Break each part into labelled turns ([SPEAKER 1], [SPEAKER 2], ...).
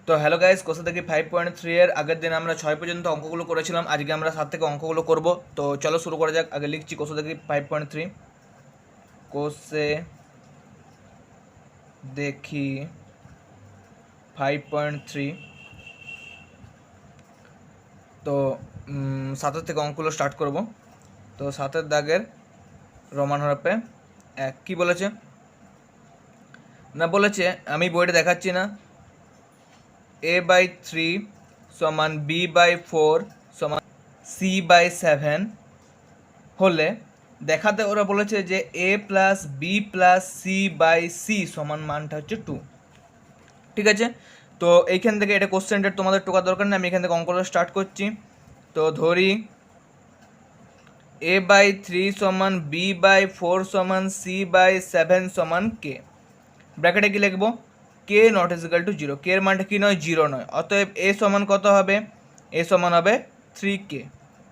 [SPEAKER 1] তো hello guys, কোষা থেকে 5.3 এর আগের দিন আমরা 6 পর্যন্ত অঙ্কগুলো করেছিলাম। আজকে আমরা 7 থেকে অঙ্কগুলো করব। তো চলো শুরু করা যাক। আগে লিখছি কোষা থেকে 5.3, কোষে দেখি 5.3। তো 7 থেকে অঙ্কগুলো স্টার্ট করব। তো 7 দাগের রোমান হরফে 1 কি বলেছে না, বলেছে আমি বইটা দেখাচ্ছি না, a/3 সমান b/4 সমান c/7 হলে দেখাতে ওরা বলেছে যে a plus b plus c/c সমান মানটা হচ্ছে 2। ঠিক আছে, তো এইখান থেকে এটা কোশ্চেনটা তোমাদের টোকার দরকার নেই, আমি এখান থেকে অঙ্কটা স্টার্ট করছি। তো ধরি a/3 সমান b/4 সমান c/7 সমান k। ব্র্যাকেটে কি লিখবো? K not is equal to 0। K এর মানটা কি নয়, 0 নয়। অতএব এ সমান কত হবে? এ সমান হবে 3k,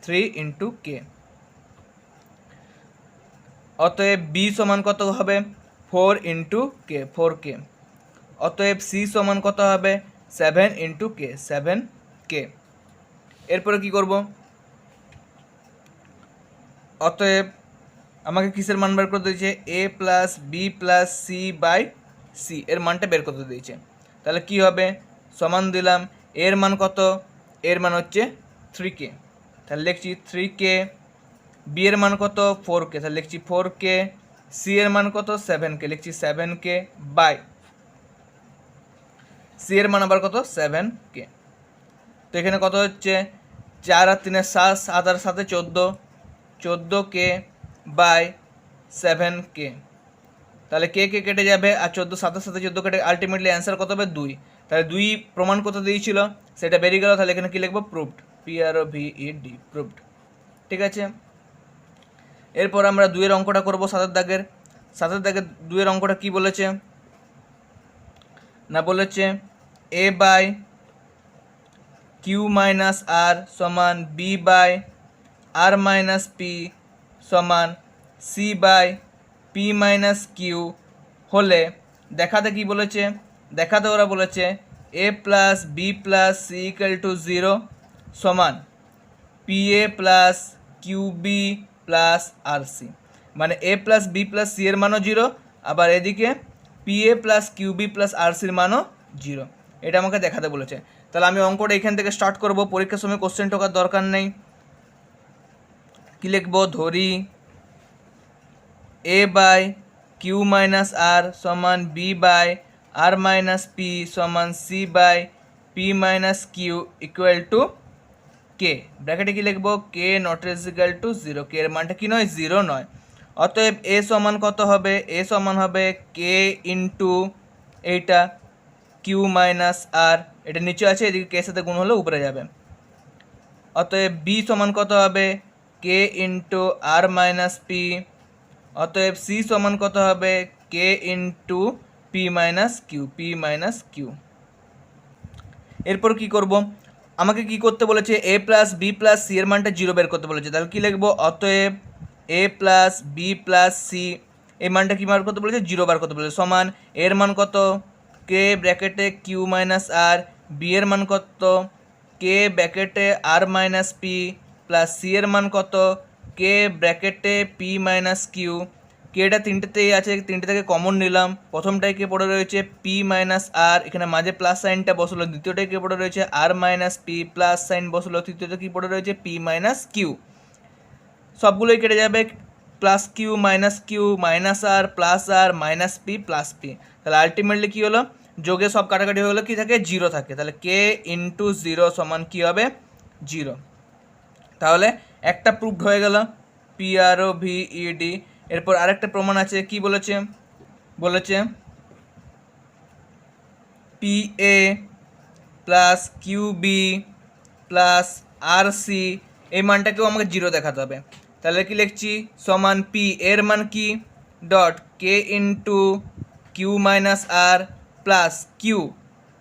[SPEAKER 1] 3 ইন্টু কে। অতএব বি সমান কত হবে? 4 ইন্টু কে, 4k। অতএব সি সমান কত হবে? 7 ইন্টু কে, 7k। এরপরে কি করব? অতএব আমাকে কিসের মান বের করতে দিয়েছে? এ প্লাস বি প্লাস c/c এর মানটা বের করতে দিয়েছে। তাহলে কি হবে? সমান দিলাম, এর মান কত? এর মান হচ্ছে 3k, তাহলে লিখছি 3k। বি এর মান কত? 4k, তাহলে লিখছি 4k। সি এর মান কত? 7k, লিখছি 7k বাই সি এর মান আবার কত? 7k। তো এখানে কত হচ্ছে? 4 আর 3 7, 7 আর 7 14, 14k বাই 7k। তাহলে কে কে কেটে যাবে, আর 14 7 সাথে 14 কেটে আলটিমেটলি অ্যান্সার কত হবে? 2। তাহলে 2 প্রমাণ কত দিয়েছিল সেটা বেরিয়ে গেল। তাহলে এখানে কি লিখবো? Proved, PROVED, proved. ঠিক আছে, এরপর আমরা 2 এর অঙ্কটা করবো। 7 দাগের 2 এর অঙ্কটা কি বলেছে না, বলেছে a by q minus r সমান b by r minus p সমান c by p minus q হলে দেখাতে কি বলেছে? দেখাতে ওরা বলেছে a plus b plus c equal to 0 সমান p a plus q b plus r c. মানে a plus b plus c এর মানও 0, আবার এদিকে p a plus q b plus r সির মানও 0। এটা আমাকে দেখাতে বলেছে। তাহলে আমি অঙ্কটা এখান থেকে স্টার্ট করব। পরীক্ষার সময় কোশ্চেন টোকার দরকার নেই। কি লিখবো? ধরি a by q minus r সমান b by r minus p সমান c by p minus q equal to k. ব্র্যাকেটে কি লিখবো? K not is equal to 0। K এর মানটা কি নয়, 0 নয়। অতএব এ সমান কত হবে? এ সমান হবে কে ইন্টু এইটা কিউ মাইনাস আর, এটা নিচে আছে, এদিকে কে সাথে গুণ হলে উপরে যাবে। অতএব বি সমান কত হবে? K into r minus p. অতএব সি সমান কত হবে? K into p minus q, p minus q. এরপর কি করব? আমাকে কি করতে বলেছে? A plus b plus c এর মানটা 0 বের করতে বলেছে। তাহলে কি লিখবো? অতএব a plus b plus C এই মানটা কি বার করতে বলেছে? 0 বার করতে বলেছে। সমান এর মান কত? কে ব্র্যাকেটে কিউ মাইনাস আর, বি এর মান কত? কে ব্র্যাকেটে আর মাইনাস পি প্লাস সি এর মান কত? কে ব্র্যাকেটে পি মাইনাস কিউ। কেটা তিনটেতেই আছে, তিনটে থেকে কমন নিলাম। প্রথমটায় কে পড়ে রয়েছে? পি মাইনাস আর, এখানে মাঝে প্লাস সাইনটা বসলো। দ্বিতীয়টায় কে পড়ে রয়েছে? R minus p, plus sign বসলো। তৃতীয়তে কি পড়ে রয়েছে? P minus q. সবগুলোই কেটে যাবে। Plus q minus r minus p plus p. তাহলে আলটিমেটলি কি হলো? যোগে সব কাটাকাটি হয়ে গেলো, কি থাকে? 0 থাকে। তাহলে কে ইন্টু 0 সমান কি হবে? 0। তাহলে একটা প্রুভড হয়ে গেল, PROVED। এরপর আরেকটা প্রমাণ আছে। কি বলেছে? বলেছে PA plus QB plus RC এই মানটাকেও আমাকে 0 দেখাতে হবে। তাহলে কি লিখছি? সমান পি এর মান কি? Dot k into Q minus আর প্লাস কিউ।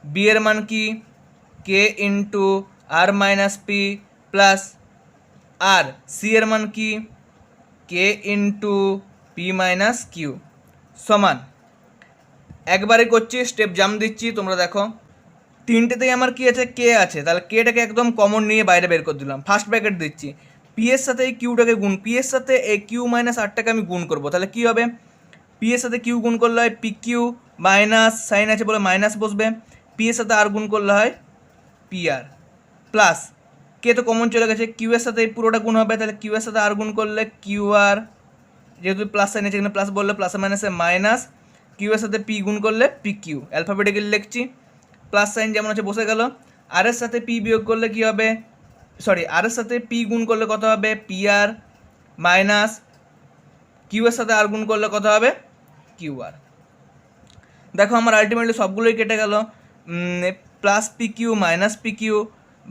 [SPEAKER 1] বি এর মান কি? কে into r minus p plus r. C এর মান কি? কে ইন্টু পি মাইনাস কিউ সমান, একবারে করছি, স্টেপ জাম্প দিচ্ছি, তোমরা দেখো। তিনটেতেই আমার কি আছে, কে আছে, তাহলে কেটাকে একদম কমন নিয়ে বাইরে বের করে দিলাম। ফার্স্ট ব্র্যাকেট দিচ্ছি, পি এর সাথে এই কিউটাকে গুণ, পি এর সাথে এই কিউ মাইনাস আরটাকে আমি গুণ করবো, তাহলে কি হবে, পি এর সাথে কিউ গুণ করলে হয় পি কিউ মাইনাস সাইন আছে বলে মাইনাস বসবে, পি এর সাথে আর গুণ করলে হয় পি আর প্লাস কে তো কমন চলে গেছে, কিউ এর সাথে এই পুরোটা গুণ হবে, তাহলে কিউ এর সাথে আর গুণ করলে কিউ আর, যেহেতু প্লাস সাইন আছে এখানে প্লাস বললে প্লাস মাইনাসে মাইনাস, কিউ এর সাথে পি গুণ করলে পি কিউ, অ্যালফাবেটিক্যালি লিখছি, প্লাস সাইন যেমন আছে বসে গেল। আর এর সাথে পি বিয়োগ করলে কি হবে, সরি আর এর সাথে পি গুণ করলে কত হবে পি আর মাইনাস কিউ এর সাথে আর গুণ করলে কত হবে কিউ আর। দেখো আমার আলটিমেটলি সবগুলোই কেটে গেল, plus p q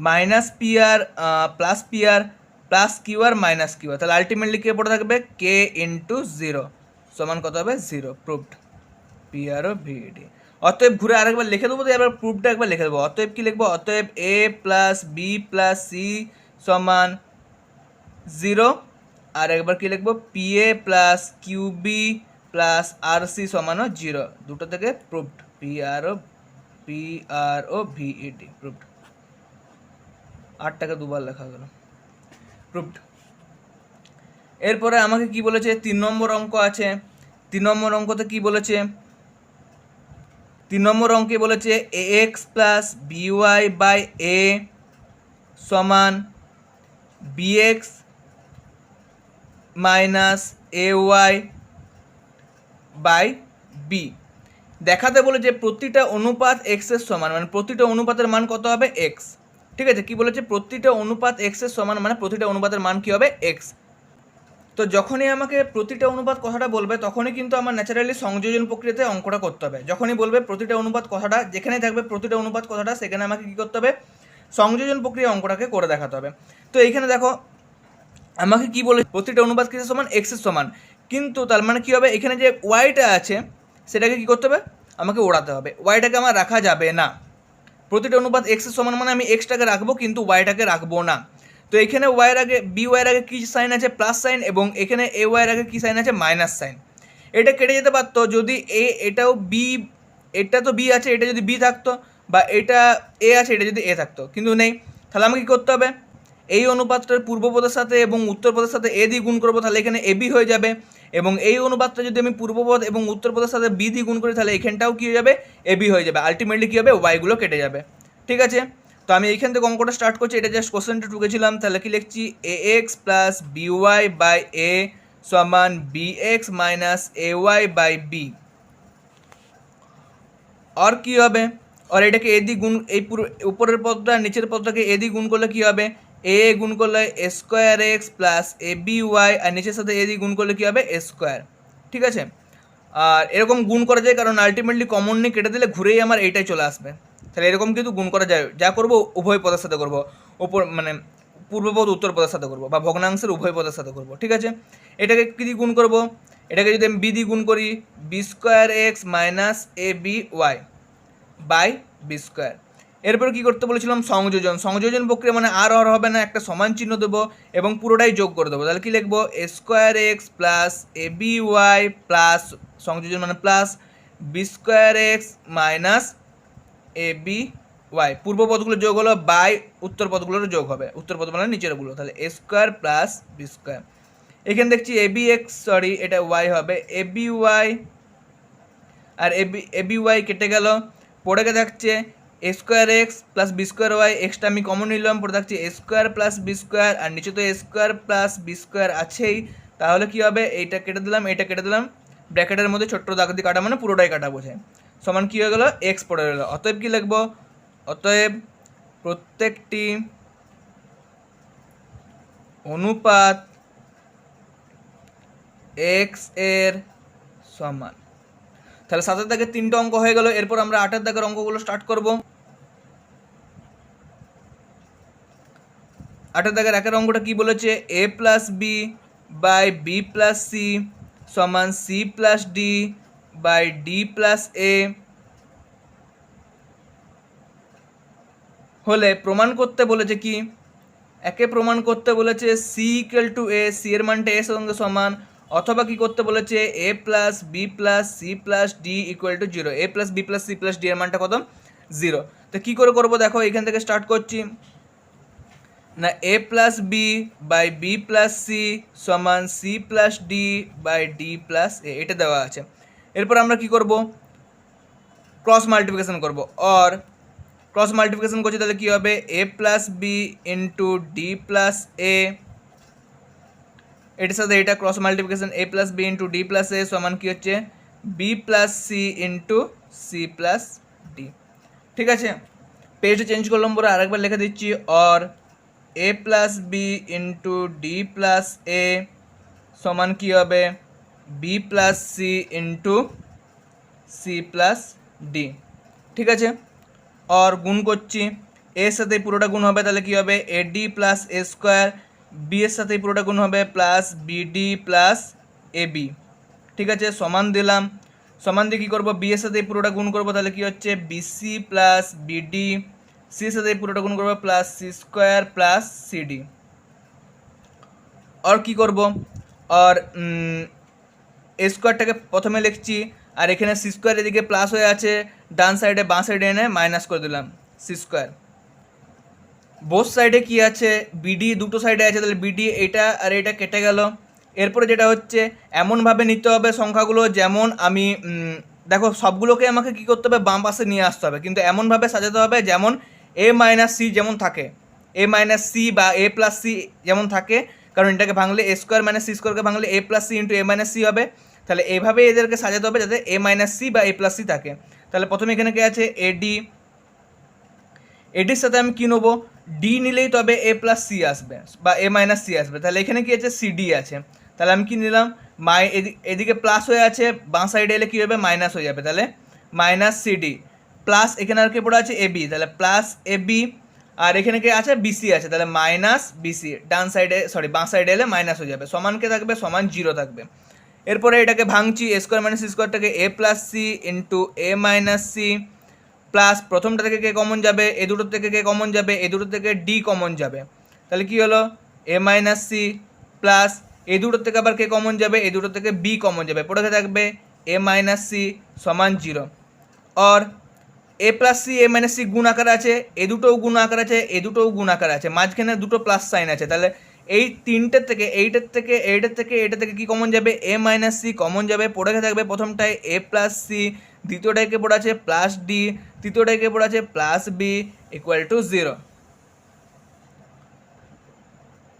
[SPEAKER 1] minus p r plus q r minus q r, তাহলে আলটিমেটলি কে পড়ে থাকবে কে ইন্টু জিরো সমান কত হবে জিরো, প্রুভড পি আর ও ভিডি। অতএব ঘুরে আরেকবার লিখে দেবো, এবার প্রুফটা একবার লিখে দেবো। অতএব কি লিখবো, অতএব a plus b plus c সমান জিরো, আর একবার কি লিখবো p a plus q b plus r c সমানও জিরো, দুটো থেকে proved P R O V E D, proved. আটটাকে দুবার লেখা গেল, প্রুফড। এরপরে আমাকে কি বলেছে, 3 নম্বর অঙ্ক আছে। 3 নম্বর অঙ্কতে কি বলেছে, 3 নম্বর অঙ্কে বলেছে a x plus b y by a সমান b x minus a y by b. দেখাতে বলে যে প্রতিটা অনুপাত এক্সের সমান, মানে প্রতিটা অনুপাতের মান কত হবে এক্স। ঠিক আছে, কি বলেছে প্রতিটা অনুপাত এক্সের সমান, মানে প্রতিটা অনুপাতের মান কি হবে এক্স। তো যখনই আমাকে প্রতিটা অনুপাত কথাটা বলবে তখনই কিন্তু আমার ন্যাচারালি সংযোজন প্রক্রিয়াতে অঙ্কটা করতে হবে। যখনই বলবে প্রতিটা অনুপাত কথাটা, যেখানেই থাকবে প্রতিটা অনুপাত কথাটা, সেখানে আমাকে কী করতে হবে সংযোজন প্রক্রিয়া অঙ্কটাকে করে দেখাতে হবে। তো এইখানে দেখো আমাকে কি বলে প্রতিটা অনুপাত কিসের সমান এক্সের সমান, কিন্তু তার মানে কী হবে এখানে যে ওয়াইটা আছে সেটাকে কী করতে হবে আমাকে ওড়াতে হবে, ওয়াইটাকে আমার রাখা যাবে না। প্রতিটা অনুপাত এক্সের সমান মানে আমি এক্সটাকে রাখবো কিন্তু ওয়াইটাকে রাখবো না। তো এখানে ওয়াইয়ের আগে বি ওয়াইয়ের আগে কী সাইন আছে প্লাস সাইন, এবং এখানে এ ওয়াইয়ের আগে কী সাইন আছে মাইনাস সাইন। এটা কেটে যেতে পারতো যদি এটাও বি, এটা তো বি আছে, এটা যদি বি থাকতো, বা এটা এ আছে এটা যদি এ থাকতো, কিন্তু নেই। তাহলে আমাকে কী করতে হবে, এই অনুপাতটার পূর্বপদের সাথে এবং উত্তরপদের সাথে এ দিয়ে গুণ করবো, তাহলে এখানে এ বি হয়ে যাবে। এবং এই অনুপাতটা যদি আমি পূর্বপদ এবং উত্তরপদের সাথে বি দিয়ে গুণ করি তাহলে এখানটাও কী হয়ে যাবে এ বি হয়ে যাবে। আলটিমেটলি কী হবে ওয়াইগুলো কেটে যাবে। ঠিক আছে, তো আমি এইখান থেকে অঙ্কটা স্টার্ট করছি, এটা জাস্ট কোশ্চেনটা টুকেছিলাম। তাহলে কি লিখছি a x plus b y by a সমান b x minus a y by b. আর কী হবে, আর এটাকে এ দিয়ে গুণ, এই পুরো উপরের পদটা নিচের পদটাকে এ দিয়ে গুণ করলে কী হবে এ গুণ করলে এ square x plus a b y, আর নিচের সাথে এ দিয়ে গুণ করলে কী হবে এ স্কোয়ার। ঠিক আছে, আর এরকম গুণ করা যায় কারণ আলটিমেটলি কমন নিয়ে কেটে দিলে ঘুরেই আমার এইটাই চলে আসবে। তাহলে এরকম কিন্তু গুণ করা যায়, যা করবো উভয় পদের সাথে করবো, ওপর মানে পূর্বপদ উত্তর পদের সাথে করবো, বা ভগ্নাংশের উভয় পদের সাথে করবো। ঠিক আছে, এটাকে কী দিয়ে গুণ করবো, এটাকে যদি আমি বি দিয়ে গুণ করি b square x minus a b y by b square. এরপর কী করতে বলেছিলাম সংযোজন, সংযোজন প্রক্রিয়া মানে আর হবে না, একটা সমান চিহ্ন দেবো এবং পুরোটাই যোগ করে দেবো। তাহলে কী লিখবো a square x plus a b y plus সংযোজন মানে plus b square x minus a b y, পূর্ব পদগুলো যোগ হলো বাই উত্তর পদগুলোর যোগ হবে, উত্তর পদ মানে নিচেরগুলো, তাহলে a square plus b square. এখানে দেখছি এ বি এক্স, সরি এটা ওয়াই হবে, এ বি ওয়াই আর এ বি ওয়াই কেটে গেল, পড়ে গিয়ে থাকছে a square x plus b square y, এক্সটা আমি কমন নিলাম, পড়ে থাকছে a square plus b square, আর নিচে তো a square plus b square আছেই। তাহলে কী হবে এইটা কেটে দিলাম, এইটা কেটে দিলাম, ব্র্যাকেটের মধ্যে ছোট্ট দাগ দিয়ে কাটা মানে পুরোটাই কাটা বোঝে, সমান কী হয়ে গেলো এক্স পড়ে গেলো। অতএব কী লিখবো, অতএব প্রত্যেকটি অনুপাত এক্স এর সমান। তাহলে 7 দাগের 3টে অঙ্ক হয়ে গেল। এরপর আমরা 8 দাগের অঙ্কগুলো স্টার্ট করব। 8 দাগের 1 অঙ্কটা কি বলেছে a plus b by b plus c সমান c plus d by d plus a হলে প্রমাণ করতে বলেছে কি, একে প্রমাণ করতে বলেছে c equal to a, c এর মানটা এর সঙ্গে সমান, অথবা কি করতে বলেছে a plus b plus c plus d equal to zero, a plus b plus c plus d এর মানটা কত 0। তো কী করে করবো দেখো, এখান থেকে স্টার্ট করছি না, a plus b by b plus c সমান c plus d by d plus a, এটা দেওয়া আছে। এরপর আমরা কি করব, ক্রস মাল্টিপ্লিকেশন করব। অর ক্রস মাল্টিপ্লিকেশন করছি, তাহলে কী হবে, a plus b into d plus a, এটার সাথে এটা cross multiplication, a plus b into d plus a সমান কী হচ্ছে, b plus c into c plus d. ঠিক আছে, পেজটা চেঞ্জ করলাম, বলে আরেকবার লিখে দিচ্ছি, or a plus b into d plus a সমান কী হবে, b plus c into c plus d. ঠিক আছে, और গুণ করছি, এর সাথে পুরোটা গুণ হবে, তাহলে কী হবে, a d plus a square, b এর সাথে পুরোটা গুণ হবে plus b d plus a b. ঠিক আছে, সমান দিলাম, সমান দিয়ে কী করবো, বি এর সাথে পুরোটা গুণ করবো, তাহলে কী হচ্ছে, বিসি প্লাস বিডি, সি এর সাথে পুরোটা গুণ করবো plus c square plus c d. আর কী করবো, আর এ স্কোয়ারটাকে প্রথমে লিখছি, আর এখানে সি স্কোয়ার এদিকে প্লাস হয়ে আছে, ডান সাইডে বাঁ সাইডে এনে মাইনাস করে দিলাম সি স্কোয়ার। বোথ সাইডে কি আছে, বিডি দুটো সাইডে আছে, তাহলে বিডি এটা আর এটা কেটে গেল। এরপরে যেটা হচ্ছে, এমনভাবে নিতে হবে সংখ্যাগুলো যেমন আমি দেখো সবগুলোকে আমাকে কী করতে হবে, বাম পাশে নিয়ে আসতে হবে, কিন্তু এমনভাবে সাজাতে হবে যেমন এ মাইনাস সি যেমন থাকে, এ মাইনাস সি বা এ প্লাস সি যেমন থাকে, কারণ এটাকে ভাঙলে এ স্কোয়ার মাইনাস সি স্কোয়ারকে ভাঙলে এ প্লাস সি ইন্টু এ মাইনাস সি হবে। তাহলে এইভাবে এদেরকে সাজাতে হবে যাতে এ মাইনাস সি বা এ প্লাস সি থাকে। তাহলে প্রথমে এখানে কি আছে, এডি, এডির সাথে আমি কী নেবো, ডি নিলেই তবে এ প্লাস সি আসবে বা এ মাইনাস সি আসবে। তাহলে এখানে কি আছে, সিডি আছে, তাহলে আমি কি নিলাম, এদিকে প্লাস হয়ে আছে, বাঁ সাইডে এলে কী হবে, মাইনাস হয়ে যাবে, তাহলে মাইনাস সিডি প্লাস এখানে আর কি পড়ে আছে এবি, তাহলে প্লাস এবি, আর এখানে কি আছে, বিসি আছে, তাহলে মাইনাস বিসি, ডান সাইডে সরি বাঁ সাইডে এলে মাইনাস হয়ে যাবে, সমান কে থাকবে, সমান জিরো থাকবে। এরপরে এটাকে ভাঙছি, এ স্কোয়ার মাইনাস সি স্কোয়ারটাকে এ প্লাস সি ইন্টু এ মাইনাস সি প্লাস প্রথমটা থেকে কে কমন যাবে, এ দুটোর থেকে কে কমন যাবে, এ দুটোর থেকে ডি কমন যাবে, তাহলে কি হলো, এ মাইনাস সি প্লাস এ দুটোর থেকে আবার কে কমন যাবে, এ দুটোর থেকে বি কমন যাবে, পড়ে থাকবে এ মাইনাস সি সমান জিরো। और এ প্লাস সি এ মাইনাস সি গুণ আকার আছে, এ দুটোও গুণ আকার আছে, এ দুটোও গুণ আকার আছে, মাঝখানে দুটো প্লাস সাইন আছে, তাহলে এই তিনটের থেকে এইটার থেকে এইটার থেকে এটা থেকে কি কমন যাবে, এ মাইনাস সি কমন যাবে, পড়ে থাকবে প্রথমটায় এ প্লাস সি, দ্বিতীয়টায় কে পড়ে আছে প্লাস ডি, তৃতীয়টায় কে পড়ে আছে plus b equal to zero.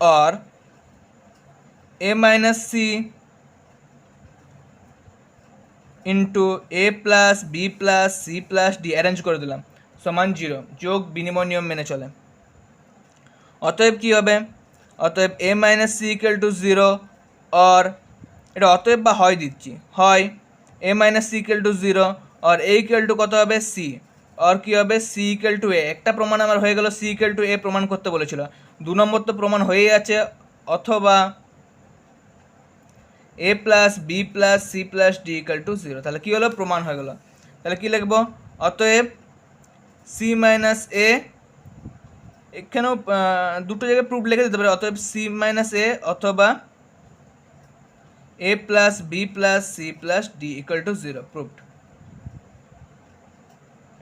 [SPEAKER 1] और a minus c into a plus b plus c plus d arrange করে দিলাম সমান জিরো, যোগ বিনিময় নিয়ম মেনে চলে। অতএব কী হবে, অতএব a minus c equal to zero, और এটা অতএব বা হয় দিচ্ছি, হয় a minus c equal to zero, और এ ইকুয়াল টু কত হবে, সি, और কী হবে, সি ইকুয়াল টু এ। একটা প্রমাণ আমার হয়ে গেল, সি ইকুয়াল টু এ প্রমাণ করতে বলেছিল, 2 নম্বর তো প্রমাণ হয়েই আছে, অথবা a plus b plus c plus d equal to zero, তাহলে কী হলো, প্রমাণ হয়ে গেল। তাহলে কী লিখবো, অতএব সি মাইনাস এ, এখানেও দুটো জায়গায় প্রুফ লিখে দিতে পারে, অতএব সি মাইনাস এ অথবা a plus b plus c plus d equal to zero, proved.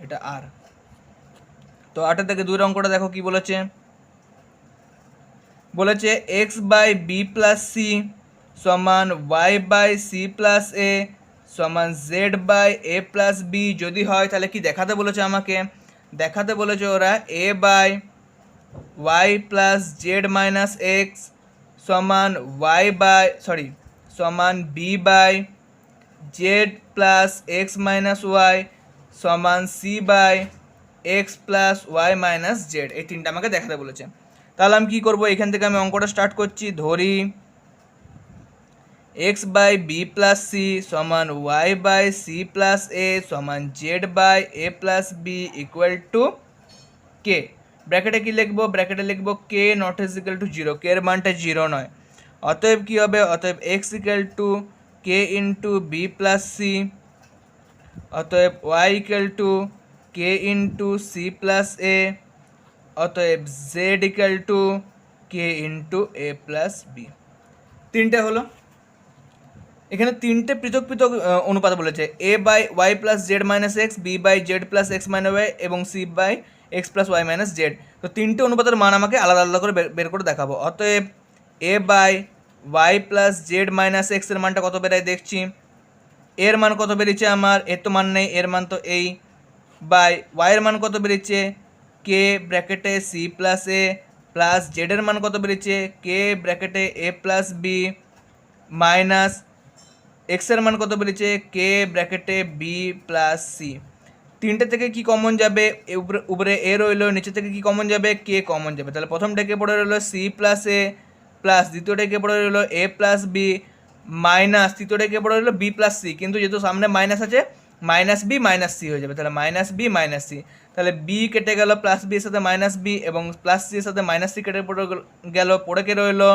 [SPEAKER 1] এটা আর। তো 8 থেকে 2 অঙ্কটা দেখো কি বলেছে, বলেছে x by b plus c সমান y by c plus a সমান z by a plus b যদি হয়, তাহলে কি দেখাতে বলেছে আমাকে, দেখাতে বলেছে ওরা a by y plus z minus x সমান ওয়াই বাই সমান b by z plus x minus y সমান c by x plus y minus z, এই তিনটা আমাকে দেখাতে বলেছে। তাহলে আমি কী করবো, এখান থেকে আমি অঙ্কটা স্টার্ট করছি, ধরি x by b plus c সমান y by c plus a সমান z by a plus b equal to k. ব্র্যাকেটে কী লিখবো, ব্র্যাকেটে লিখবো k not is equal to zero, k এর মানটা জিরো নয়। অতএব কী হবে, অতএব x equal to k into b plus c, অতএব y equal to k into c plus a, অতএব z equal to k into a plus B. তিনটে হলো। এখানে তিনটে পৃথক পৃথক অনুপাত বলেছে, a by y plus z minus x, b by z plus x minus y এবং c by x plus y minus z. তো তিনটে অনুপাতের মান আমাকে আলাদা আলাদা করে বের করে দেখাবো। অতএব a by y plus z minus এক্সের মানটা কত বেরায় দেখছি, এর মান কত বেরিয়েছে আমার, এর তো মান নেই, এর মান তো এই, বাই ওয়াইয়ের মান কত বেরিয়েছে কে ব্র্যাকেটে সি প্লাস এ, প্লাস জেডের মান কত বেরিয়েছে কে ব্র্যাকেটে এ প্লাস বি, মাইনাস এক্সের মান কত বেরিয়েছে কে ব্র্যাকেটে বি প্লাস সি। তিনটে থেকে কি কমন যাবে, উপরে এ রইলো, নিচে থেকে কি কমন যাবে কে কমন যাবে। তাহলে প্রথমটা কে পড়ে রইলো সি প্লাস এ, প্লাস দ্বিতীয়টা কে পড়ে রইলো এ প্লাস বি, মাইনাস তৃতীয়টা কে পড়ে রইলো বি প্লাস সি, কিন্তু যেহেতু সামনে মাইনাস আছে মাইনাস বি মাইনাস সি হয়ে যাবে, তাহলে মাইনাস বি মাইনাস সি। তাহলে বি কেটে গেল, প্লাস বি এর সাথে মাইনাস বি এবং প্লাস সি এর সাথে মাইনাস সি কেটে পড়ে গেল, পড়ে কে রইলো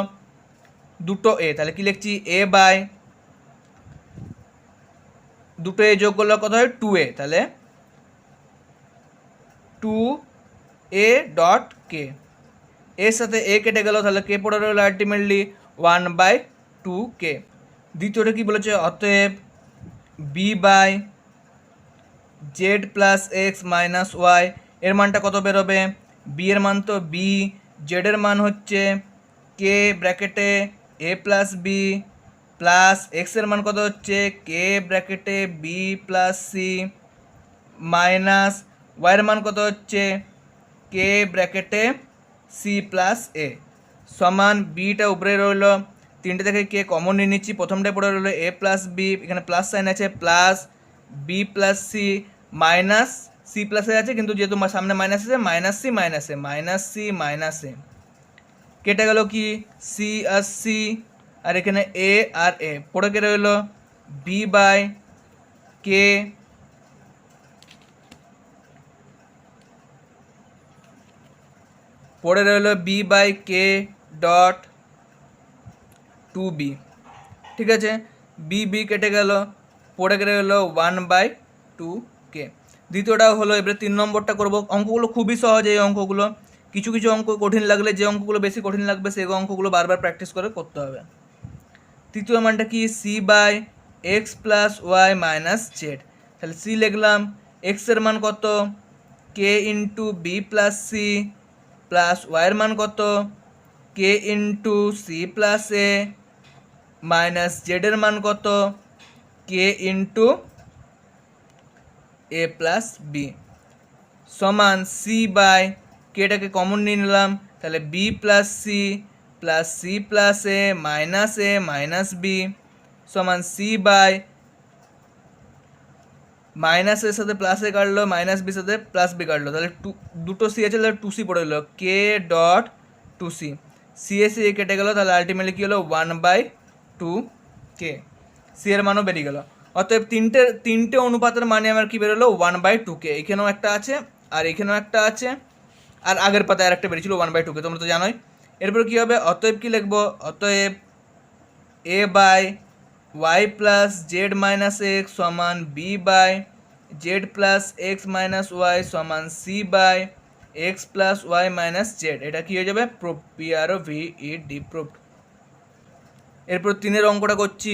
[SPEAKER 1] দুটো এ। তাহলে কি লিখছি এ বাই দুটো এ যোগ করলে কত হয় 2a, তাহলে 2a ডট কে, এর সাথে এ কেটে গেল, তাহলে কে পড়ে রইল আলটিমেটলি 1/2k। দ্বিতীয়টা কি বলেছে, অতএব b by z plus x minus y, এর মানটা কত বেরোবে, বি এর মান তো বি, জেডের মান হচ্ছে কে ব্র্যাকেটে এ প্লাস বি, প্লাস এক্সের মান কত হচ্ছে কে ব্র্যাকেটে বি প্লাস সি, মাইনাস ওয়াইয়ের মান কত হচ্ছে কে ব্র্যাকেটে সি প্লাস এ, সমান বিটা উপরে রইল, তিনটে থেকে কে কমন নিয়ে নিচ্ছি, প্রথমটায় পড়ে রইল এ প্লাস বি, এখানে প্লাস সাইন আছে, plus b plus c, minus c plus a আছে কিন্তু যেহেতু সামনে মাইনাস আছে minus c minus a, minus c minus a, কেটে গেল কি সি আর সি, আর এখানে এ আর এ, পড়ে কে রইল বি বাই কে পড়ে রইল B by K dot 2b। ঠিক আছে, বি বি কেটে গেল, পড়ে রইল 1/2k। দ্বিতীয়টা হলো, এবারে 3 নম্বরটা করবো। অঙ্কগুলো খুবই সহজ, এই অঙ্কগুলো, কিছু কিছু অঙ্ক কঠিন লাগলে, যে অঙ্কগুলো বেশি কঠিন লাগবে সেই অঙ্কগুলো বারবার প্র্যাকটিস করে করতে হবে। তৃতীয় মানটা কি c by x plus y minus z, তাহলে সি লিখলাম, এক্সের মান কত k into b plus c, plus ওয়াইয়ের মান কত k into c plus a, minus জেডের মান কত k into a plus b, সমান সি বাই কেটাকে কমন নিয়ে নিলাম, তাহলে b plus c plus a minus b, সমান সি বাই মাইনাসের সাথে প্লাস এ কাটলো, মাইনাস বির সাথে প্লাস বি কাটলো, তাহলে দুটো সি আছে, তাহলে 2c পড়ে গেলো k dot 2c, c a c a কেটে গেলো, তাহলে আলটিমেটলি কী হলো 1/2k, সি এর মানও বেরিয়ে গেলো। অতএব তিনটে অনুপাতের মানে আমার কি বেরোলো 1/2k, এখানেও একটা আছে আর এখানেও একটা আছে, আর আগের পাতায় আর একটা বেরিয়েছিল 1/2k, তোমরা তো জানোই। এরপর কী হবে, অতএব কী লিখবো, অতএব a by y plus z minus x সমান b by z plus x minus y সমান c by x plus y minus z. এটা কি হয়ে যাবে প্রুফ, PROVED প্রুফ। এরপর 3-এর অঙ্কটা করছি,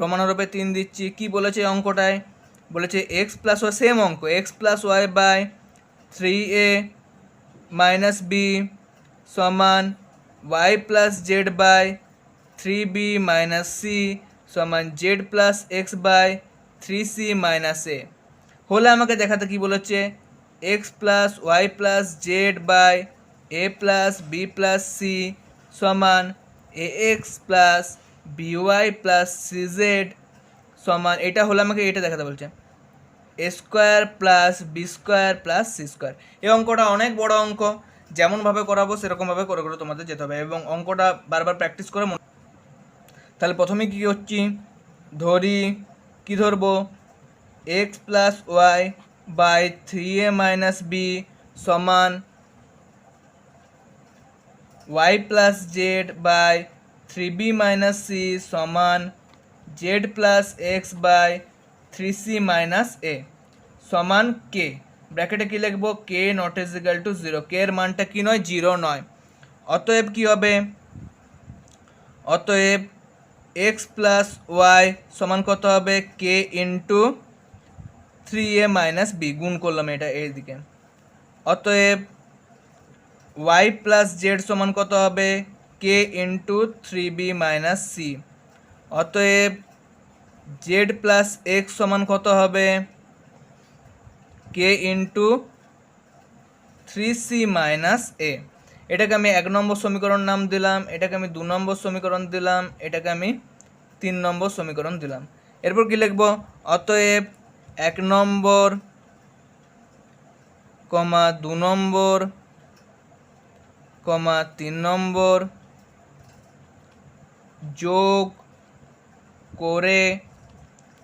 [SPEAKER 1] রোমানোরূপে 3 দিচ্ছি। কি বলেছে অঙ্কটায়, বলেছে এক্স প্লাস ওয়াই, সেম অঙ্ক, x plus y by 3a minus b সমান y plus z by 3b minus c সমান z plus x by 3c minus a. হলে আমাকে দেখাতে কি বলেছে, x plus y plus z by a plus b plus c সমান a x plus b y plus c z সমান, এটা হলে আমাকে এটা দেখাতে বলছে a square plus b square plus c square. এই অঙ্কটা অনেক বড় অঙ্ক, যেমনভাবে করাবো সেরকমভাবে করে করে তোমাদের যেতে হবে এবং অঙ্কটা বারবার প্র্যাকটিস করে। তাহলে প্রথমে কী হচ্ছি, ধরবো x plus y by 3a minus b সমান y plus z by 3b minus c সমান z plus x by 3c minus a সমান কে। ব্র্যাকেটে কী লিখবো, k not is equal to 0, k এর মানটা কী নয় 0 নয়। অতএব কী হবে, অতএব এক্স প্লাস ওয়াই সমান কত হবে k into 3a minus B, গুণ করলাম এটা এইদিকে। অতএব ওয়াই প্লাস জেড সমান কত হবে k into 3b minus C. অতএব জেড প্লাস এক্স সমান কত হবে কে ইন্টু 3c মাইনাস এ। এটাকে আমি 1 নম্বর সমীকরণ নাম দিলাম, এটাকে আমি 2 নম্বর সমীকরণ দিলাম, এটাকে আমি 3 নম্বর সমীকরণ দিলাম। এরপর কি লিখব, অতএব 1 নম্বর কমা 2 নম্বর কমা 3 নম্বর যোগ করে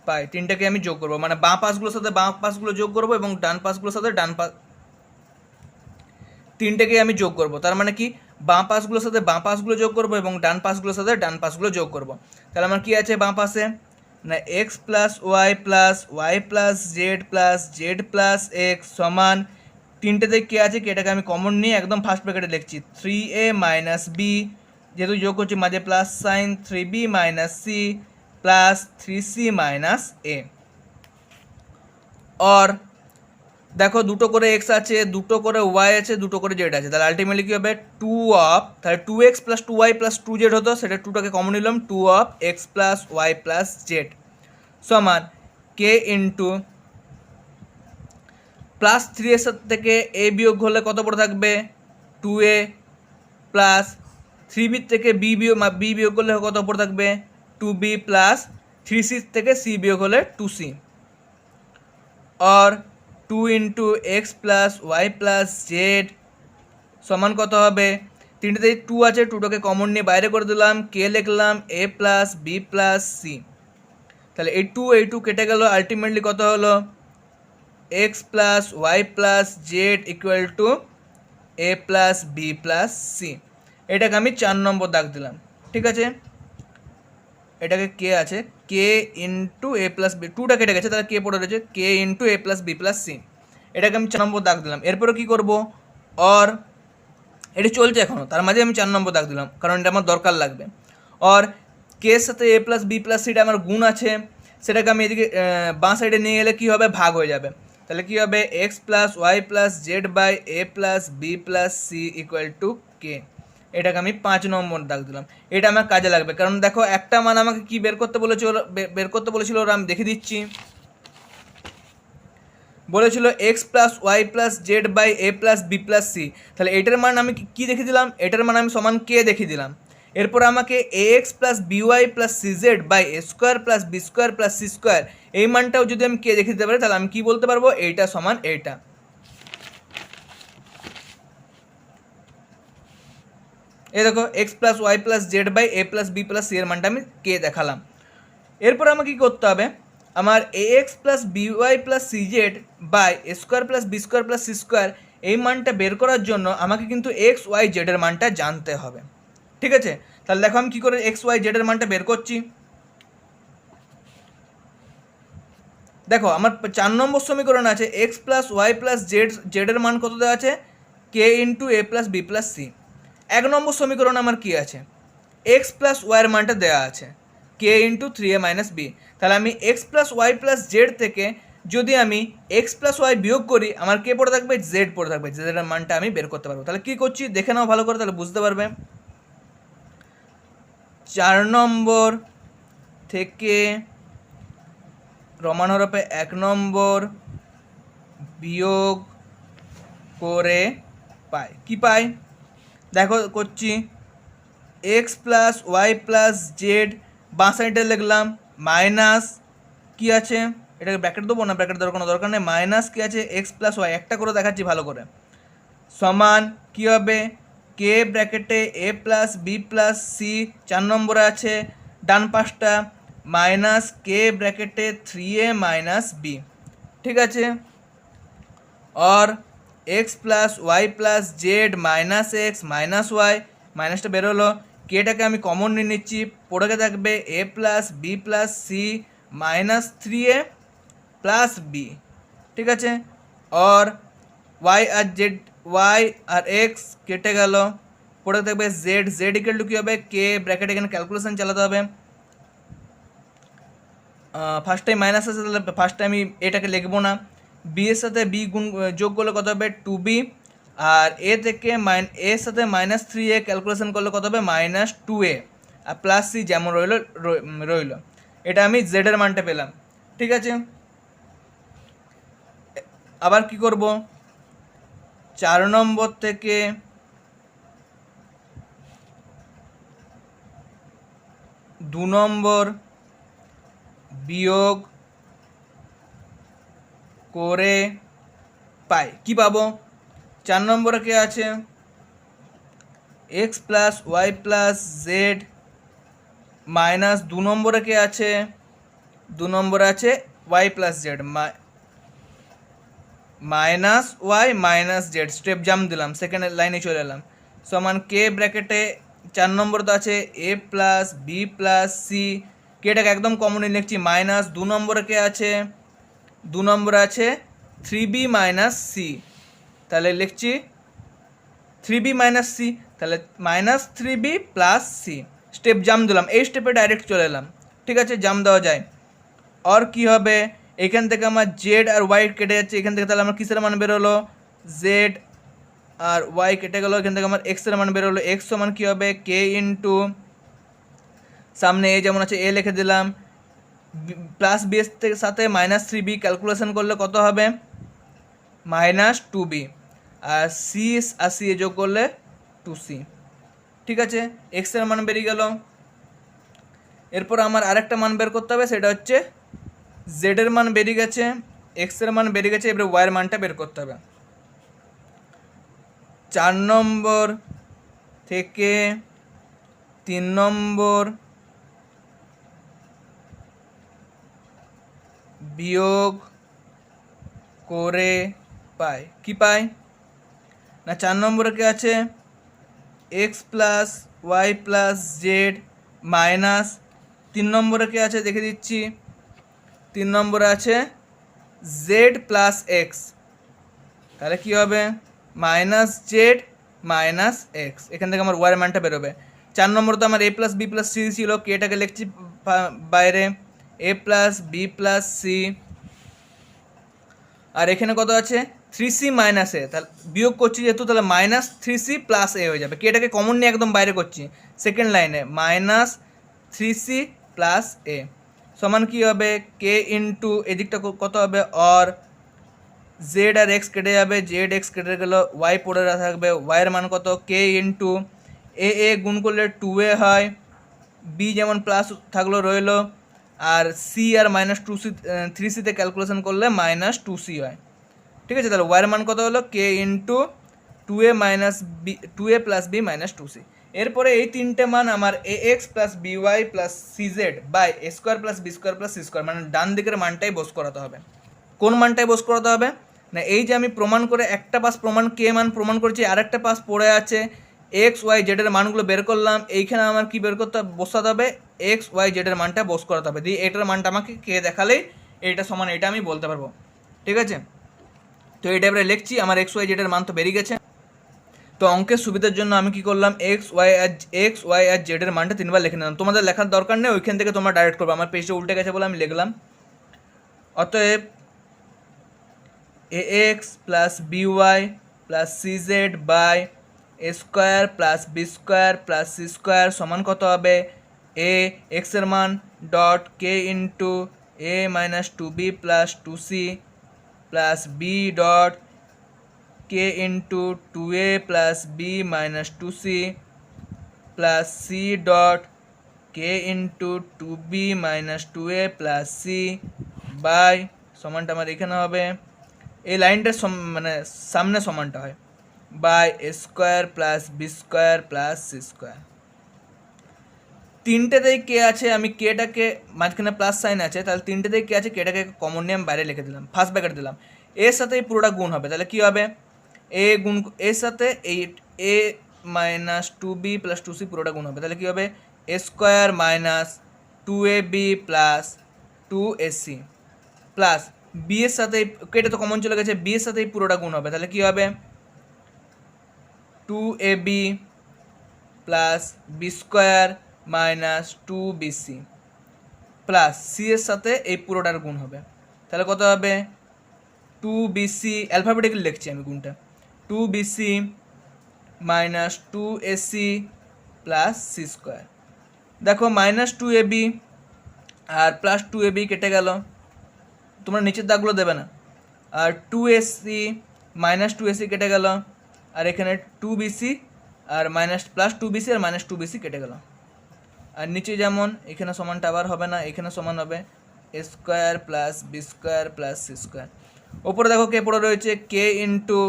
[SPEAKER 1] পাই। তিনটাকে আমি যোগ করব, মানে বাঁ পাশগুলোর সাথে বাঁ পাশগুলো যোগ করব এবং ডান পাশগুলোর সাথে ডান পাশ, তিনটাকে আমি যোগ করব। তার মানে কি বাঁ পাশগুলোর সাথে বাঁ পাশগুলো যোগ করব এবং ডান পাশগুলোর সাথে ডান পাশগুলো যোগ করব। তাহলে আমার কি আছে বাঁ পাশে, না x plus y plus z plus x সমান তিনটেতে কে আছে কি, এটাকে আমি কমন নিয়ে একদম ফার্স্ট ব্র্যাকেটে লিখছি 3a মাইনাস বি, যেহেতু যোগ করছি মাঝে plus sign 3b minus c plus 3c minus a. Or দেখো দুটো করে এক্স আছে, দুটো করে ওয়াই আছে, দুটো করে জেড আছে, তাহলে আলটিমেটলি কী হবে টু অফ, তাহলে 2x plus 2y plus 2z হতো, সেটা 2টাকে কমন নিলাম, 2 of x plus y plus z সমান কে ইন্টু প্লাস 3 এর থেকে এ বিয়োগ হলে কত পড়ে থাকবে 2a প্লাস 3b থেকে বি বিয়োগ করলে কত পড়ে থাকবে 2b প্লাস 3c থেকে c বিয়োগ হলে 2c। और 2 into x plus y plus z समान कत হবে তিনটেতেই 2 আছে, 2টাকে কমন নিয়ে বাইরে করে দিলাম, কে লিখলাম a plus b plus c. তাহলে এই 2 কেটে গেল, আলটিমেটলি কত হলো x plus y plus z equal to a plus b plus c. এটাকে আমি 4 নম্বর দাগ দিলাম, ঠিক আছে। এটাকে কে আছে কে ইন্টু এ প্লাস বি, 2টা কেটে গেছে, তাহলে কে পড়ে রয়েছে k into a plus b plus c. এটাকে আমি 4 নম্বর দাগ দিলাম। এরপরে কী করব, অর এটি চলছে এখনও, তার মাঝে আমি 4 নম্বর দাগ দিলাম কারণ এটা আমার দরকার লাগবে। অর কে এর সাথে এ প্লাস বি প্লাস সিটা আমার গুণ আছে, সেটাকে আমি এদিকে বাঁ সাইডে নিয়ে গেলে কী হবে ভাগ হয়ে যাবে। তাহলে কী হবে x plus y plus z by a plus b plus c equal to k. এটাকে আমি 5 নম্বর দাগ দিলাম। এটা আমার কাজে লাগবে, কারণ দেখো একটা মান আমাকে কি বের করতে বলেছিল ওরা, আমি দেখে দিচ্ছি। বলেছিল x plus y plus z by a plus b plus c. তাহলে এটার মান আমি কি দেখে দিলাম, এটার মান আমি সমান কে দেখে দিলাম। এরপর আমাকে a x plus b y plus c z by a square plus b square plus c square, এই মানটাও যদি আমি কে দেখে দিতে পারি, তাহলে আমি কি বলতে পারবো এইটা সমান এইটা। এই দেখো x plus y plus z by a plus b plus c এর মানটা আমি কে দেখালাম। এরপর আমাকে কী করতে হবে, আমার a x plus b y plus c z by a square plus b square plus c square এই মানটা বের করার জন্য আমাকে কিন্তু এক্স ওয়াই জেডের মানটা জানতে হবে, ঠিক আছে। তাহলে দেখো আমি কী করে এক্স ওয়াই জেডের মানটা বের করছি। দেখো আমার 4 নম্বর সমীকরণ আছে এক্স প্লাস ওয়াই প্লাস জেডের মান কত দেওয়া আছে কে into a plus b plus C. 1 নম্বর সমীকরণ আমার কি আছে এক্স প্লাস ওয়াইয়ের মানটা দেওয়া আছে কে ইন্টু 3a মাইনাস বি। তাহলে আমি x plus y plus z থেকে যদি আমি এক্স প্লাস ওয়াই বিয়োগ করি, আমার কে পড়ে থাকবে জেড পড়ে থাকবে, জেডের মানটা আমি বের করতে পারবো। তাহলে কী করছি দেখে নাও ভালো করে, তাহলে বুঝতে পারবে। 4 নম্বর থেকে রোমান হরফে 1 নম্বর বিয়োগ করে পাই, কি পাই দেখো করছি x plus y plus z বাঁ সাইডে লিখলাম মাইনাস কী আছে, এটাকে ব্র্যাকেট দেবো না, ব্র্যাকেট দেওয়ার কোনো দরকার নেই, মাইনাস কী আছে এক্স প্লাস ওয়াই, একটা করে দেখাচ্ছি ভালো করে, সমান কী হবে কে ব্র্যাকেটে এ প্লাস বি প্লাস সি 4 নম্বরে আছে ডান পাশটা মাইনাস কে ব্র্যাকেটে 3a মাইনাস বি, ঠিক আছে। और x plus y plus z minus x minus y माइनसटा बेरोलो केटाके आमी कमन निये निচ্ছি পড়ে থাকবে a plus b plus c minus 3a plus b, ठीक আছে। और वाई और एक्स केटे गेल পড়ে থাকবে जेड जेड इक्वल टू कि होबे के ब्रैकेट एखाने क्यालकुलेशन चालाते होबे ফার্স্ট টাইম মাইনাস আছে, তাহলে ফার্স্টে আমি এটাকে লিখবো না। বি এর সাথে বি গুণ যোগ করলে কত হবে 2b, আর এ থেকে এর সাথে -3a ক্যালকুলেশন করলে কত হবে -2a, আর প্লাস সি যেমন রইল। এটা আমি জেড এর মানটা পেলাম। ঠিক আছে, আবার কি করব, 4 নম্বর থেকে 2 নম্বর বিয়োগ করে পাই, কি পাবো? 4 নম্বরে কে আছে x plus y plus z, minus 2 নম্বরে কে আছে 2 নম্বরে আছে y plus z, minus y minus z, step jump দিলাম, সেকেন্ড লাইনে চলে এলাম, সমান কে ব্র্যাকেটে 4 নম্বর তো আছে এ প্লাস বি প্লাস সি, কেটাকে একদম কমনই লিখছি, মাইনাস 2 নম্বরে কে আছে 2 নম্বরে আছে 3b মাইনাস সি, তাহলে লিখছি 3b মাইনাস সি, তাহলে -3b plus C, step jump দিলাম, এই স্টেপে ডাইরেক্ট চলে এলাম। ঠিক আছে, জাম্প দেওয়া যায়। আর কি হবে, এখান থেকে আমার জেড আর ওয়াই কেটে যাচ্ছে, এখান থেকে তাহলে আমার কিসের মান বেরোলো, জেড আর ওয়াই কেটে গেলো, এখান থেকে আমার এক্সের মান বেরোলো, এক্স সমান কী হবে কে ইন্টু, সামনে এ যেমন আছে এ লিখে দিলাম, প্লাস বি এর থেকে সাথে -3b ক্যালকুলেশন করলে কত হবে -2b, আর সি আর সি যোগ করলে 2c। ঠিক আছে, এক্সের মান বেরিয়ে গেল। এরপর আমার আরেকটা মান বের করতে হবে, সেটা হচ্ছে জেডের মান বেরিয়ে গেছে, এক্সের মান বেরিয়ে গেছে, এবারে ওয়াইয়ের মানটা বের করতে হবে। 4 নম্বর থেকে 3 নম্বর বিয়োগ করে পাই, কি পাই না, 4 নম্বরে কি আছে x plus y plus z, minus 3 নম্বরে কি আছে দেখে দিচ্ছি, 3 নম্বরে আছে জেড প্লাস এক্স, তাহলে কি হবে মাইনাস জেড মাইনাস এক্স, এখান থেকে আমার ওয়ার মানটা বেরোবে। 4 নম্বর তো আমার এ প্লাস বি প্লাস সি ছিল, কেটাকে লিখছি বাইরে এ প্লাস বি প্লাস সি, আর এখানে কত আছে 3c মাইনাস এ, তাহলে বিয়োগ করছি যেহেতু, তাহলে -3c প্লাস এ হয়ে যাবে, কেটাকে কমন নিয়ে একদম বাইরে করছি, সেকেন্ড লাইনে -3c প্লাস এ সমান কী হবে কে ইন্টু এদিকটা কত হবে, অর জেড আর এক্স কেটে যাবে, জেড এক্স কেটে গেল, ওয়াই পড়ে থাকবে, ওয়াইয়ের মান কত কে ইন্টু এ গুণ করলে 2a হয়, বি যেমন প্লাস থাকলো রইলো, আর সি আর -2c 3cতে ক্যালকুলেশন করলে -2c হয়। ঠিক আছে, তাহলে ওয়াইয়ের মান কত হলো k into 2a minus b 2a plus b -2c। এরপরে এই তিনটে মান আমার a x plus b y plus c z by a square plus b square plus c square, মানে ডান দিকের মানটাই বস করাতে হবে। কোন মানটাই বস করাতে হবে না, এই যে আমি প্রমাণ করে একটা পাস প্রমাণ কে মান প্রমাণ করেছি, আরেকটা পাস পড়ে আছে এক্স ওয়াই জেডের মানগুলো বের করলাম, এইখানে আমার কি বের করতে বসাতে হবে এক্স ওয়াই জেডের মানটা বস করাতে হবে, দিয়ে এটার মানটা আমাকে কে দেখালেই এইটা সমান এটা আমি বলতে পারবো। ঠিক আছে, তো এই টাইপের লিখছি, আমার এক্স ওয়াই জেডের মান তো বেরিয়ে গেছে। তো অঙ্কের সুবিধার জন্য আমি কি করলাম এক্স ওয়াই আর জেডের মানটা 3বার লিখে নিলাম, তোমাদের লেখার দরকার নেই, ওইখান থেকে তোমরা ডাইরেক্ট করবে, আমার পেজটা উল্টে গেছে বলে আমি লিখলাম। অতএব a x plus b y plus c z by a square plus b square plus c square সমান কত হবে এ এক্সের মান dot k into a -2b plus 2c plus b dot k into 2a plus b -2c plus c dot k into 2b -2a plus c by সমানটা আমার এখানে হবে, এই লাইনটার মানে সামনে সমানটা হয় by a square plus b square plus c square. তিনটেতেই কে আছে, আমি কেটাকে মাঝখানে প্লাস সাইন আছে, তাহলে তিনটেতেই কে আছে, কেটাকে কমন নিয়ে আমি বাইরে লিখে দিলাম, ফার্স্ট ব্র্যাকেট দিলাম, এর সাথে এই পুরোটা গুণ হবে, তাহলে কী হবে এ গুণ এর সাথে এই এ -2b প্লাস 2c পুরোটা গুণ হবে, তাহলে কী হবে a square minus 2ab plus 2ac plus b এর সাথে কেটে তো কমন চলে গেছে, বি এর সাথে এই পুরোটা গুণ হবে, তাহলে কী হবে 2ab plus b square minus 2bc plus c এর সাথে এই পুরোটার গুণ হবে, তাহলে কত হবে 2bc, অ্যালফাবেটিক্যালি লিখছি আমি গুণটা, 2bc minus 2ac plus c square. দেখো মাইনাস 2ab আর প্লাস 2ab কেটে গেল, তোমরা নিচের দাগগুলো দেবে না, আর 2ac মাইনাস 2ac কেটে গেল, আর এখানে 2bc আর মাইনাস প্লাস 2bc আর মাইনাস 2bc কেটে গেল, আর নিচে যেমন এখানে সমানটা আবার হবে না, এখানে সমান হবে a square plus b square plus c square. ওপরে দেখো কে পড়ে রয়েছে k into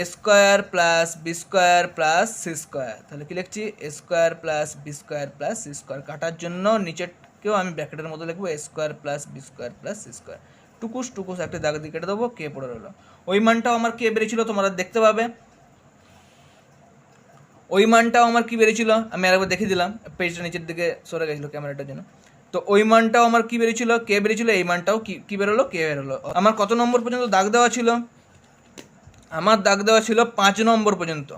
[SPEAKER 1] a square plus b square plus c square, তাহলে কি লিখছি a square plus b square plus c square, কাটার জন্য নিচেরকেও আমি ব্র্যাকেটের মধ্যে লিখবো a square plus b square plus c square, টুকুস টুকুস একটা দাগ দিয়ে কেটে দেবো, কে পড়ে রইলো। ওই মানটাও আমার কে বেরিয়েছিল তোমরা দেখতে পাবে, ওই মানটাও আমার কি বেরিয়েছিল আমি আরেকবার দেখে দিলাম, পেজটা নিচের দিকে সরে গেছিলো ক্যামেরাটার জন্য। তো ওই মানটাও আমার কি বেরিয়েছিল কে বেরিয়েছিল, এই মানটাও কি বেরোলো কে বেরোলো। আমার কত নম্বর পর্যন্ত দাগ দেওয়া ছিল, আমার দাগ দেওয়া ছিল 5 নম্বর পর্যন্ত,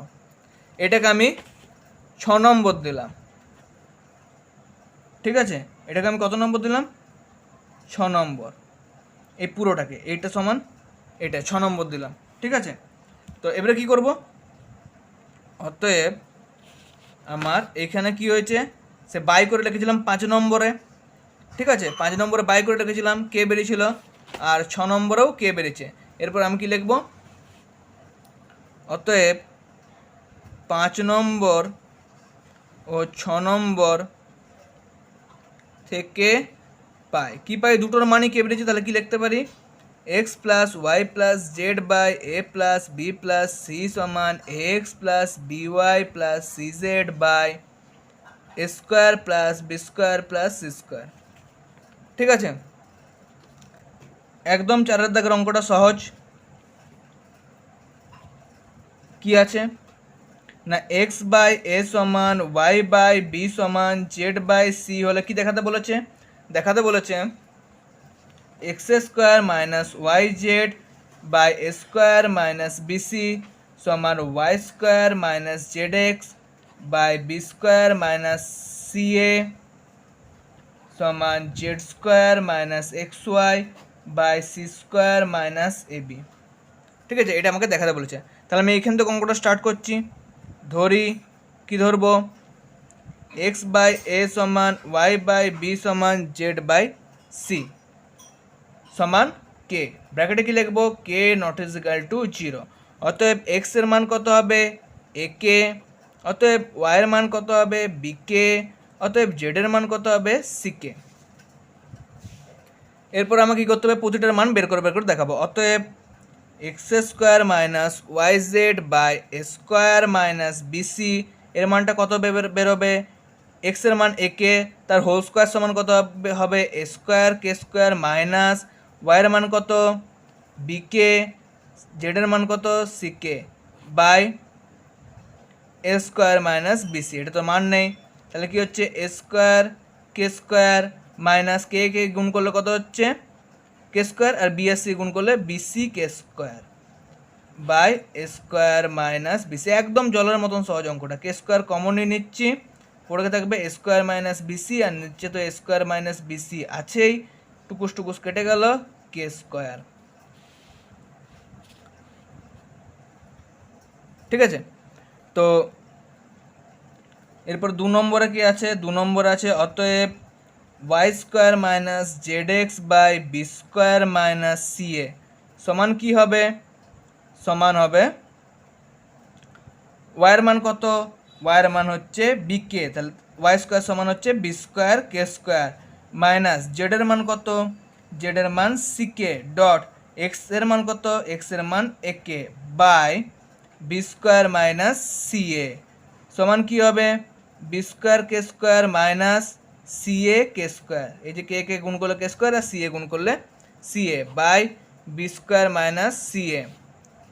[SPEAKER 1] এটাকে আমি 6 নম্বর দিলাম, ঠিক আছে, এটাকে আমি কত নম্বর দিলাম 6 নম্বর, এই পুরোটাকে এইটা সমান এটা 6 নম্বর দিলাম, ঠিক আছে। তো এবারে কি করব, অতএব আমার এখানে কি হয়েছে সে বাই করে লিখেছিলাম 5 নম্বরে, ঠিক আছে, 5 নম্বরে বাই করে লিখেছিলাম কে বেরিয়েছিল, আর 6 নম্বরেও কে বেরিয়েছে। এরপর আমি কি লিখব, অতএব 5 নম্বর ও 6 নম্বর থেকে পাই কি পাই, দুটোর মানই কে বেরিয়েছে, তাহলে কি লিখতে পারি x plus y plus z by a plus b plus c সমান x plus b y plus c z by a square plus b square plus c square, ঠিক আছে। একদম 4 দাগের অঙ্কটা সহজ। কি আছে না এক্স বাই এ সমান ওয়াই বাই বি সমান জেড বাই সি হলে কি দেখাতে বলেছে x square minus y z by a square minus b c সমান y square minus z x by b square minus c a সমান z square minus x y by c square minus a b, ঠিক আছে, এটা আমাকে দেখাতে বলেছে। তাহলে আমি এইখান থেকে অঙ্কটা স্টার্ট করছি, ধরি কি ধরবো এক্স বাই এ সমান ওয়াই বাই বি সমান জেড বাই সি সমান কে, ব্র্যাকেটে কি লিখবো k not is equal to 0, অতএব এক্স এর মান কত হবে এ কে, অতএব ওয়াই এর মান কত হবে বি কে, অতএব জেড এর মান কত হবে সি কে। এরপর আমাকে কি করতে হবে প্রতিটার মান বের করে দেখাবো, অতএব x square minus y z by a square minus b c এর মানটা কত বেরোবে এক্স এর মান এ কে, তার হোল স্কোয়ার সমান কত হবে a square k square minus ওয়াইয়ের মান কত বি কে, জেডের মান কত c k by a square minus b c, এটা তো মান নেই, তাহলে কি হচ্ছে a square k square minus k কে গুণ করলে কত হচ্ছে কে স্কোয়ার, আর বি আর সি গুণ করলে b c k square by a square minus b c. একদম জলের মতন সহজ অঙ্কটা, কে স্কোয়ার কমনই নিচ্ছি, পড়ে থাকবে এ স্কোয়ার মাইনাস বিসি, আর নিচে তো এ স্কোয়ার মাইনাস বিসি আছেই, টুকুস টুকুস কেটে গেল কে স্কোয়ার, ঠিক আছে। তো এরপর 2 নম্বরে কি আছে, 2 নম্বর আছে অতএব y square minus z x by b square minus c a সমান কি হবে, সমান হবে ওয়াইয়ের মান কত, ওয়াইয়ের মান হচ্ছে বি কে, তাহলে ওয়াই স্কোয়ার সমান হচ্ছে B square k square minus জেডের মান কত, জেডের মান সি কে ডট এক্স এর মান কত, এক্স এর মান a k by b square minus c a সমান কি হবে b square k square minus c a k square, এই যে কে কে গুণ করলে কে স্কোয়ার আর সি এ গুণ করলে c a by b square minus c a,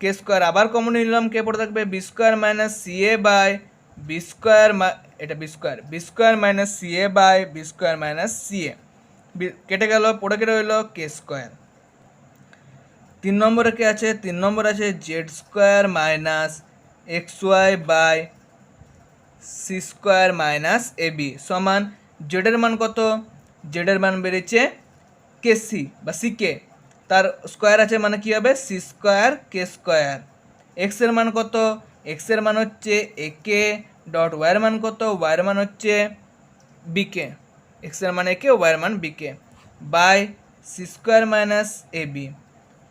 [SPEAKER 1] k square আবার কমন নিলাম, কে পড়ে থাকবে b square minus c a by b square, এটা b square minus c a by b square minus c a, কেটে গেল, পড়ে কেটে হইল কে স্কোয়ার। 3 নম্বরে কে আছে, 3 নম্বর আছে z square minus x y by c square minus a b সমান জেডের মান কত, জেডের মান বেরিয়েছে কে সি বা সি কে, তার স্কোয়ার আছে মানে কী হবে সি স্কোয়ার কে স্কোয়ার। এক্সের মান কত, এক্সের মান হচ্ছে এ কে ডট ওয়াইয়ের মান কত, ওয়াইয়ের মান হচ্ছে বিকে, এক্সের মান একে ওয়াইয়ের মান বিকে by c square minus a b.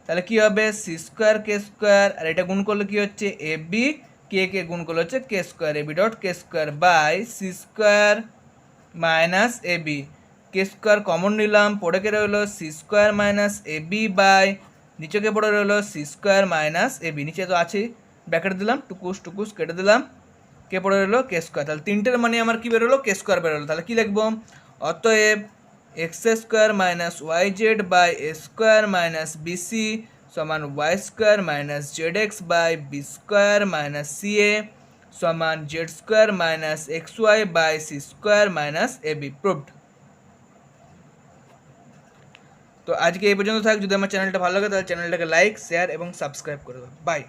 [SPEAKER 1] তাহলে কী হবে সি স্কোয়ার কে স্কোয়ার, আর এটা গুণ করলে কী হচ্ছে এ বি কে গুণ করলে হচ্ছে k square, a b dot k square by c square minus a b. K square common নিলাম, পড়ে কে রইলো c square minus a b by নিচেকে পড়ে রইলো c square minus a b, নিচে তো আছেই ব্র্যাকেট দিলাম, টুকুস কেটে দিলাম, কে পড়ে রইলো কে স্কোয়ার। তাহলে তিনটের মানে আমার কী বেরোলো কে স্কোয়ার বেরোলো। তাহলে কী লিখবো, অতএব x square minus y z by a square minus b c সমান y square minus z x by b square minus c a সমান z square minus x y by c square minus a b proved. তো আজকে এই পর্যন্ত থাক। যদি আমার চ্যানেলটা ভালো লাগে তাহলে চ্যানেলটাকে লাইক শেয়ার এবং সাবস্ক্রাইব করে দাও। বাই।